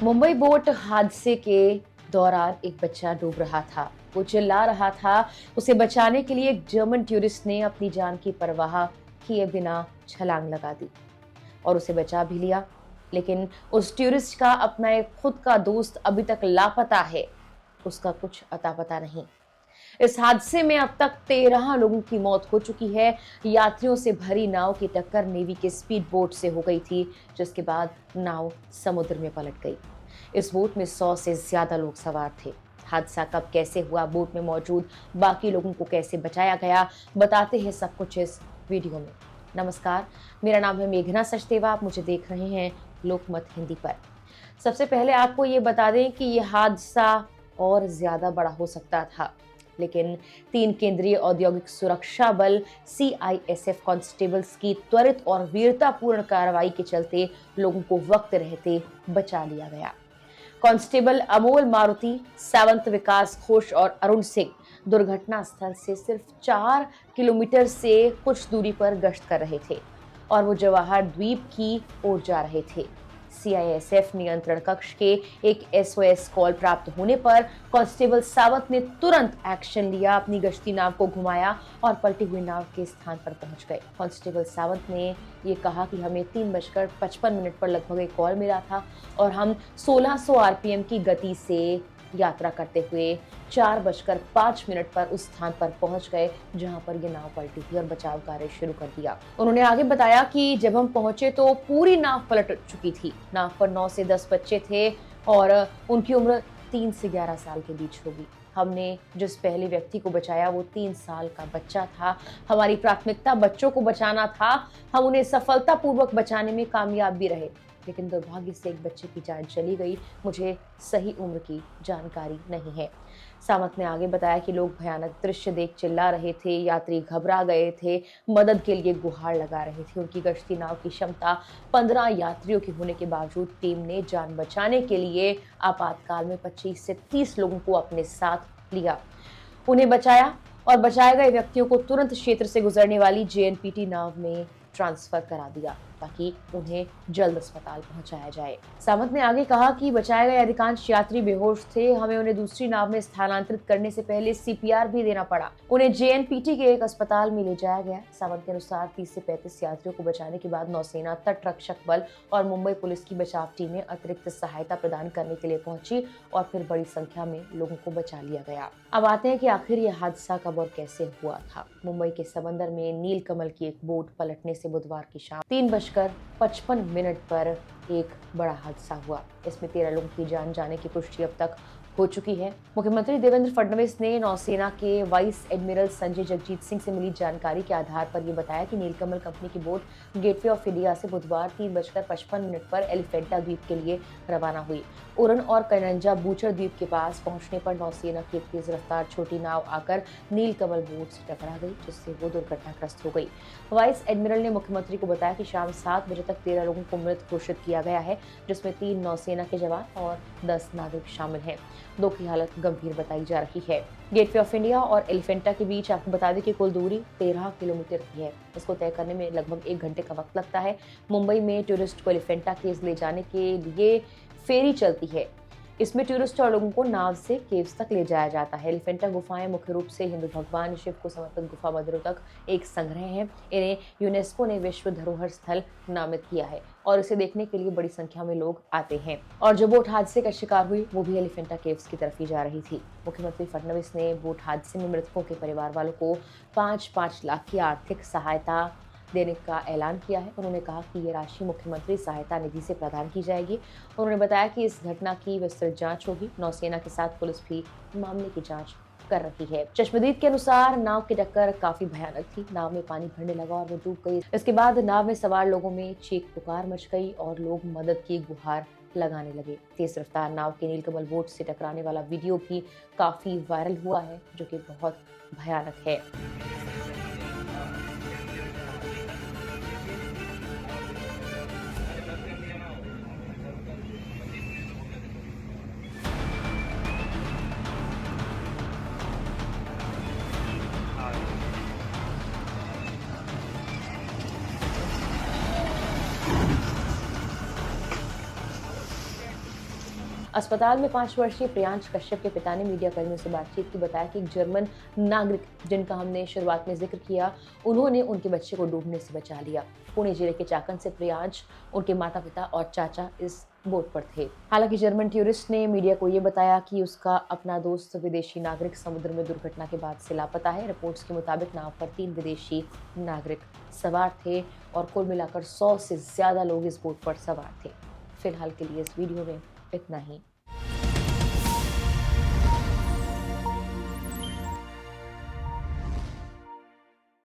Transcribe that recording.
Mumbai boat हादसे के दौरान एक बच्चा डूब रहा था। वो चिल्ला रहा था। उसे बचाने के लिए एक जर्मन टूरिस्ट ने अपनी जान की परवाह किए बिना छलांग लगा दी और उसे बचा भी लिया। लेकिन उस टूरिस्ट का अपना एक खुद का दोस्त अभी तक लापता है। उसका कुछ अता पता नहीं। इस हादसे में अब तक 13 लोगों की मौत हो चुकी है। यात्रियों से भरी नाव की टक्कर नेवी के स्पीड बोट से हो गई थी, जिसके बाद नाव समुद्र में पलट गई। इस बोट में 100 से ज्यादा लोग सवार थे। हादसा कब कैसे हुआ, बोट में मौजूद बाकी लोगों को कैसे बचाया गया, बताते हैं सब कुछ इस वीडियो में। नमस्कार, मेरा नाम है मेघना सचदेवा। आप मुझे देख रहे हैं लोकमत हिंदी पर। सबसे पहले आपको ये बता दें कि यह हादसा और ज्यादा बड़ा हो सकता था, लेकिन 3 केंद्रीय औद्योगिक सुरक्षा बल CISF कांस्टेबल्स की त्वरित और वीरतापूर्ण कार्रवाई के चलते लोगों को वक्त रहते बचा लिया गया। कांस्टेबल अमोल मारुति, सावंत विकास घोष और अरुण सिंह दुर्घटना स्थल से सिर्फ 4 किलोमीटर से कुछ दूरी पर गश्त कर रहे थे और वो जवाहर द्वीप की ओर जा रहे थे। CISF नियंत्रण कक्ष के एक SOS कॉल प्राप्त होने पर कांस्टेबल सावंत ने तुरंत एक्शन लिया, अपनी गश्ती नाव को घुमाया और पलटी हुई नाव के स्थान पर पहुंच गए। कांस्टेबल सावंत ने ये कहा कि हमें 3:55 पर लगभग एक कॉल मिला था और हम 1600 RPM की गति से यात्रा करते हुए 4:05 पर उस स्थान पर पहुंच गए जहां पर ये नाव पलटी थी और बचाव कार्य शुरू कर दिया। उन्होंने आगे बताया कि जब हम पहुंचे तो पूरी नाव पलट चुकी थी। नाव पर 9 से 10 बच्चे थे और उनकी उम्र 3 से 11 साल के बीच होगी। हमने जिस पहले व्यक्ति को बचाया वो 3 साल का बच्चा था। हमारी प्राथमिकता बच्चों को बचाना था। हम उन्हें सफलतापूर्वक बचाने में कामयाब भी रहे, लेकिन दुर्भाग्य से एक बच्चे की जान चली गई। मुझे सही उम्र की जानकारी नहीं है। सावंत ने आगे बताया कि लोग भयानक दृश्य देख चिल्ला रहे थे, यात्री घबरा गए थे, मदद के लिए गुहार लगा रहे थे। उनकी गश्ती नाव की क्षमता 15 यात्रियों की होने के बावजूद टीम ने जान बचाने के लिए आपातकाल में 25 से 30 लोगों को अपने साथ लिया। उन्हें बचाया और बचाए गए व्यक्तियों को तुरंत क्षेत्र से गुजरने वाली JNPT नाव में ट्रांसफर करा दिया ताकि उन्हें जल्द अस्पताल पहुंचाया जाए। सावंत ने आगे कहा कि बचाए गए अधिकांश यात्री बेहोश थे। हमें उन्हें दूसरी नाव में स्थानांतरित करने से पहले CPR भी देना पड़ा। उन्हें JNPT के एक अस्पताल में ले जाया गया। सावंत के अनुसार 30 से 35 यात्रियों को बचाने के बाद नौसेना, तट रक्षक बल और मुंबई पुलिस की बचाव टीमें अतिरिक्त सहायता प्रदान करने के लिए पहुंची और फिर बड़ी संख्या में लोगों को बचा लिया गया। अब आते हैं कि आखिर यह हादसा कब और कैसे हुआ था। मुंबई के समंदर में नीलकमल की एक बोट पलटने से बुधवार की शाम 3:55 पर एक बड़ा हादसा हुआ। इसमें 13 लोगों की जान जाने की पुष्टि अब तक हो चुकी है। मुख्यमंत्री देवेंद्र फडणवीस ने नौसेना के वाइस एडमिरल संजय जगजीत सिंह से मिली जानकारी के आधार पर यह बताया कि नीलकमल कंपनी की बोट गेटवे ऑफ इंडिया से बुधवार 3:55 पर एलिफेंटा द्वीप के लिए रवाना हुई। उरन और कनंजा बूचर द्वीप के पास पहुंचने पर नौसेना की एक तेज रफ्तार छोटी नाव आकर नीलकमल बोट से टकरा गई, जिससे वो दुर्घटनाग्रस्त हो गई। वाइस एडमिरल ने मुख्यमंत्री को बताया कि शाम 7 बजे तक 13 लोगों को मृत घोषित किया गया है, जिसमें 3 नौसेना के जवान और 10 नाविक शामिल हैं। 2 की हालत गंभीर बताई जा रही है। गेटवे ऑफ इंडिया और एलिफेंटा के बीच आपको बता दें कि कुल दूरी 13 किलोमीटर की है। इसको तय करने में लगभग 1 घंटे का वक्त लगता है। मुंबई में टूरिस्ट को एलिफेंटा केव्स ले जाने के लिए फेरी चलती है। इसमें टूरिस्ट और लोगों को नाव से केव्स तक ले जाया जाता है। एलिफेंटा गुफाएं मुख्य रूप से हिंदू भगवान शिव को समर्पित गुफा मंदिरों तक एक संग्रह है। इन्हें यूनेस्को ने विश्व धरोहर स्थल नामित किया है और इसे देखने के लिए बड़ी संख्या में लोग आते हैं। और जो बोट हादसे का शिकार हुई वो भी एलिफेंटा केव्स की तरफ ही जा रही थी। मुख्यमंत्री फडणवीस ने बोट हादसे में मृतकों के परिवार वालों को 5-5 लाख की आर्थिक सहायता देने का ऐलान किया है। उन्होंने कहा कि ये राशि मुख्यमंत्री सहायता निधि से प्रदान की जाएगी। उन्होंने बताया कि इस घटना की विस्तृत जांच होगी। नौसेना के साथ पुलिस भी मामले की जांच कर रही है। चश्मदीद के अनुसार नाव की टक्कर काफी भयानक थी। नाव में पानी भरने लगा और वो डूब गई। इसके बाद नाव में सवार लोगों में चीख पुकार मच गई और लोग मदद की गुहार लगाने लगे। तेज रफ्तार नाव के नीलकमल बोट से टकराने वाला वीडियो भी काफी वायरल हुआ है, जो कि बहुत भयानक है। अस्पताल में 5 वर्षीय प्रियांश कश्यप के पिता ने मीडिया कर्मियों से बातचीत की, बताया कि एक जर्मन नागरिक जिनका हमने शुरुआत में जिक्र किया, उन्होंने उनके बच्चे को डूबने से बचा लिया। पुणे जिले के चाकन से प्रियांश, उनके माता-पिता और चाचा इस बोट पर थे। हालांकि जर्मन टूरिस्ट ने मीडिया को ये बताया कि उसका अपना दोस्त विदेशी नागरिक समुद्र में दुर्घटना के बाद से लापता है। रिपोर्ट्स के मुताबिक नाव पर 3 विदेशी नागरिक सवार थे और कुल मिलाकर 100 से ज्यादा लोग इस बोट पर सवार थे। फिलहाल के लिए इस वीडियो में इतना ही।